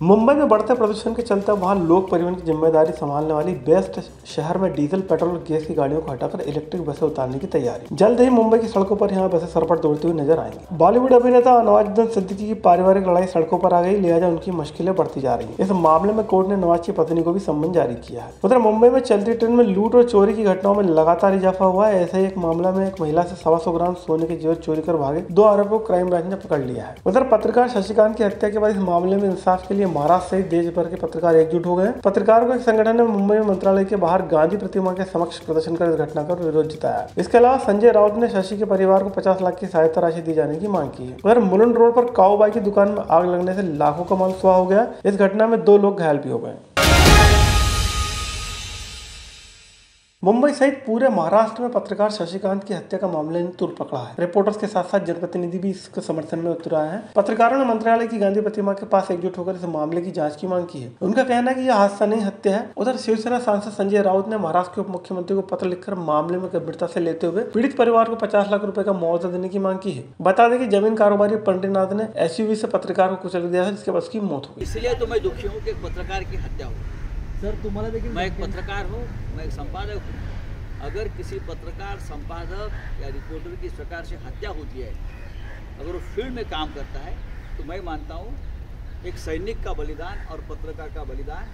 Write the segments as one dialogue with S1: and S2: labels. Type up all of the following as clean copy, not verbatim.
S1: मुंबई में बढ़ते प्रदूषण के चलते वहां लोक परिवहन की जिम्मेदारी संभालने वाली बेस्ट शहर में डीजल, पेट्रोल और गैस की गाड़ियों को हटाकर इलेक्ट्रिक बसें उतारने की तैयारी। जल्द ही मुंबई की सड़कों पर यहां बसें सरपट दौड़ती हुई नजर आएंगी। बॉलीवुड अभिनेता नवाजुद्दीन सिद्दीकी की पारिवारिक लड़ाई सड़कों पर आ गई, लिहाजा उनकी मुश्किलें बढ़ती जा रही है। इस मामले में कोर्ट ने नवाज की पत्नी को भी सम्मन जारी किया है। उधर मुंबई में चलती ट्रेन में लूट और चोरी की घटनाओं में लगातार इजाफा हुआ है। ऐसे ही एक मामला में एक महिला से 125 ग्राम सोने के जेवर चोरी कर भागे 2 आरोपियों को क्राइम ब्रांच ने पकड़ लिया है। उधर पत्रकार शशिकांत की हत्या के बाद इस मामले में इंसाफ के लिए महाराष्ट्र सहित देश भर के पत्रकार एकजुट हो गए। पत्रकारों के संगठन ने मुंबई में मंत्रालय के बाहर गांधी प्रतिमा के समक्ष प्रदर्शन कर इस घटना का विरोध जताया। इसके अलावा संजय राउत ने शशि के परिवार को 50 लाख की सहायता राशि दी जाने की मांग की है। उधर मुलुंड रोड पर काऊ बाई की दुकान में आग लगने से लाखों का माल सुहा हो गया। इस घटना में 2 लोग घायल भी हो गए। मुंबई सहित पूरे महाराष्ट्र में पत्रकार शशिकांत की हत्या का मामले ने तूल पकड़ा है। रिपोर्टर्स के साथ साथ जनप्रतिनिधि भी इसके समर्थन में उतर आए हैं। पत्रकारों ने मंत्रालय की गांधी प्रतिमा के पास एकजुट होकर इस मामले की जांच की मांग की है। उनका कहना है कि यह हादसा नहीं, हत्या है। उधर शिवसेना सांसद संजय राउत ने महाराष्ट्र के उप मुख्यमंत्री को पत्र लिखकर मामले में गंभीरता से लेते हुए पीड़ित परिवार को 50 लाख रुपए का मुआवजा देने की मांग की है। बता दें कि जमीन कारोबारी पंडितनाथ ने SUV से पत्रकार को कुचल दिया था, जिसके बाद उसकी मौत हो गई।
S2: इसलिए तो मैं दुखी हूँ कि एक पत्रकार की हत्या हो।
S3: सर तुम्हाला देखिए,
S2: मैं एक पत्रकार हूँ, मैं एक संपादक हूँ। अगर किसी पत्रकार, संपादक या रिपोर्टर की इस प्रकार से हत्या होती है, अगर वो फील्ड में काम करता है, तो मैं मानता हूँ एक सैनिक का बलिदान और पत्रकार का बलिदान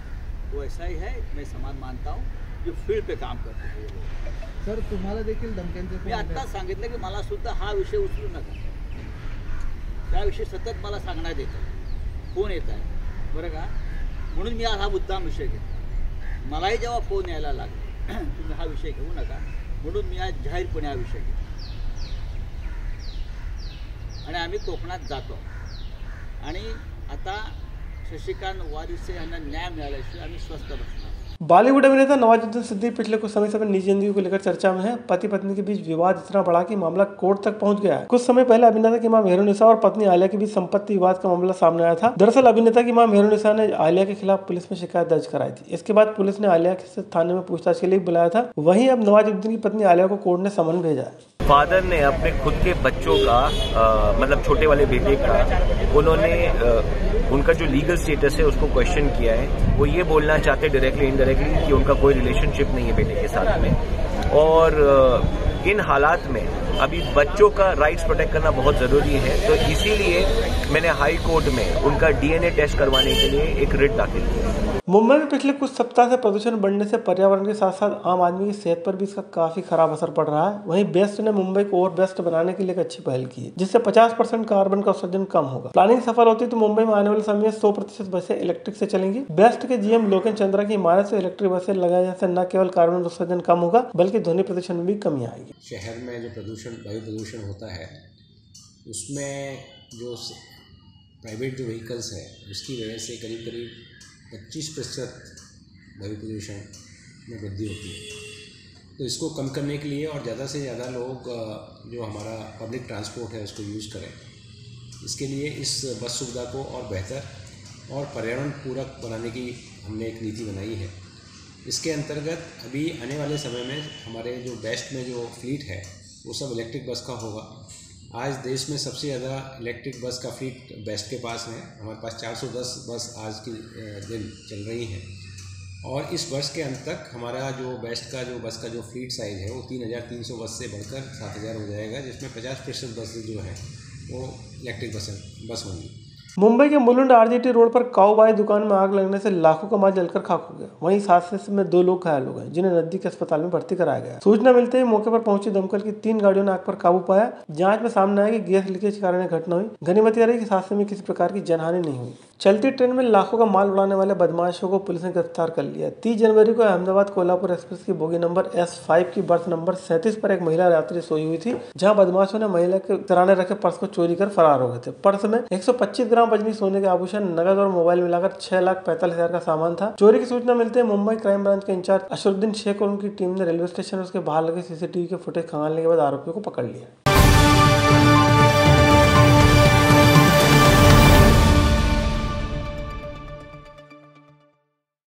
S2: वो ऐसा ही है। मैं समान मानता हूँ जो फील्ड पे काम करते हैं।
S3: सर तुम्हाला देखील धमक्यांचे
S2: मी आत्ता सांगितलं की मला सुद्धा हा विषय उचलू नका, त्याविषयी सतत मला सांगण्यात येतं, फोन येत आहे बरं का, म्हणून मी आज हा मुद्दाम विषय घेतो। मलाही जेव्हा फोन यायला लागला तुम्ही हा विषय घेऊ नका, म्हणून मी आज जाहीरपणे हा विषय घेतो आणि आम्ही कोकणात जातो आणि आता शशिकांत वारिसे यांना न्याय मिळाल्याशिवाय आम्ही स्वस्थ बसणार।
S1: बॉलीवुड अभिनेता नवाजुद्दीन सिद्दीकी पिछले कुछ समय से अपनी निजी जिंदगी को लेकर चर्चा में है। पति पत्नी के बीच विवाद इतना बड़ा कि मामला कोर्ट तक पहुंच गया है। कुछ समय पहले अभिनेता की मां मेहरुनिसा और पत्नी आलिया के बीच संपत्ति विवाद का मामला सामने आया था। दरअसल अभिनेता की मां मेहरुनिसा ने आलिया के खिलाफ पुलिस में शिकायत दर्ज कराई थी। इसके बाद पुलिस ने आलिया से थाने में पूछताछ के लिए बुलाया था। वहीं अब नवाजुद्दीन की पत्नी आलिया को कोर्ट ने समन भेजा है।
S4: फादर ने अपने खुद के बच्चों का मतलब छोटे वाले बेटे का उन्होंने उनका जो लीगल स्टेटस है उसको क्वेश्चन किया है। वो ये बोलना चाहते डायरेक्टली इनडायरेक्टली कि उनका कोई रिलेशनशिप नहीं है बेटे के साथ में, और इन हालात में अभी बच्चों का राइट्स प्रोटेक्ट करना बहुत जरूरी है। तो इसीलिए मैंने हाई कोर्ट में उनका DNA टेस्ट करवाने के लिए एक रिट दाखिल किया।
S1: मुंबई में पिछले कुछ सप्ताह से प्रदूषण बढ़ने से पर्यावरण के साथ साथ आम आदमी की सेहत पर भी इसका काफी खराब असर पड़ रहा है। वहीं बेस्ट ने मुंबई को और बेस्ट बनाने के लिए एक अच्छी पहल की है, जिससे 50% कार्बन का उत्सर्जन कम होगा। प्लानिंग सफल होती तो मुंबई में आने वाले समय में 100% बसें इलेक्ट्रिक से चलेंगी। बेस्ट के GM लोकेन चंद्रा की इमारत से इलेक्ट्रिक बसें लगाने से न केवल कार्बन उत्सर्जन कम होगा, बल्कि ध्वनि प्रदूषण में भी कमी आएगी।
S5: शहर में जो वायु प्रदूषण होता है, उसमें जो प्राइवेट जो व्हीकल्स है उसकी वजह से करीब 25% वायु प्रदूषण में वृद्धि होती है। तो इसको कम करने के लिए और ज़्यादा से ज़्यादा लोग जो हमारा पब्लिक ट्रांसपोर्ट है उसको यूज़ करें, इसके लिए इस बस सुविधा को और बेहतर और पर्यावरण पूरक बनाने की हमने एक नीति बनाई है। इसके अंतर्गत अभी आने वाले समय में हमारे जो बेस्ट में जो फ्लीट है वो सब इलेक्ट्रिक बस का होगा। आज देश में सबसे ज़्यादा इलेक्ट्रिक बस का फ्लीट बेस्ट के पास है। हमारे पास 410 बस आज के दिन चल रही हैं, और इस वर्ष के अंत तक हमारा जो बेस्ट का जो बस का जो फ्लीट साइज़ है वो 3300 बस से बढ़कर 7000 हो जाएगा, जिसमें 50% बस जो है वो इलेक्ट्रिक बस होंगी।
S1: मुंबई के मुलुंड RGT रोड पर काऊ बाई दुकान में आग लगने से लाखों का माल जलकर खाक हो गया। वहीं इस हादसे में 2 लोग घायल हो गए, जिन्हें नजदीक के अस्पताल में भर्ती कराया गया। सूचना मिलते ही मौके पर पहुंची दमकल की 3 गाड़ियों ने आग पर काबू पाया। जांच में सामने आया कि गैस लीकेज के कारण यह घटना हुई। गनीमत यह रही कि इस हादसे में किसी प्रकार की जनहानि नहीं हुई। चलती ट्रेन में लाखों का माल उड़ाने वाले बदमाशों को पुलिस ने गिरफ्तार कर लिया। 30 जनवरी को अहमदाबाद कोल्हापुर एक्सप्रेस की बोगी नंबर S5 की बर्थ नंबर 37 पर एक महिला यात्री सोई हुई थी, जहां बदमाशों ने महिला के किराने रखे पर्स को चोरी कर फरार हो गए थे। पर्स में 125 ग्राम वजनी सोने के आभूषण, नगद और मोबाइल मिलाकर 6,45,000 का सामान था। चोरी की सूचना मिलते ही मुंबई क्राइम ब्रांच के इंचार्ज अशरुद्दीन शेख और उनकी टीम ने रेलवे स्टेशन और उसके बाहर लगे CCTV के फुटेज खंगालने के बाद आरोपियों को पकड़ लिया।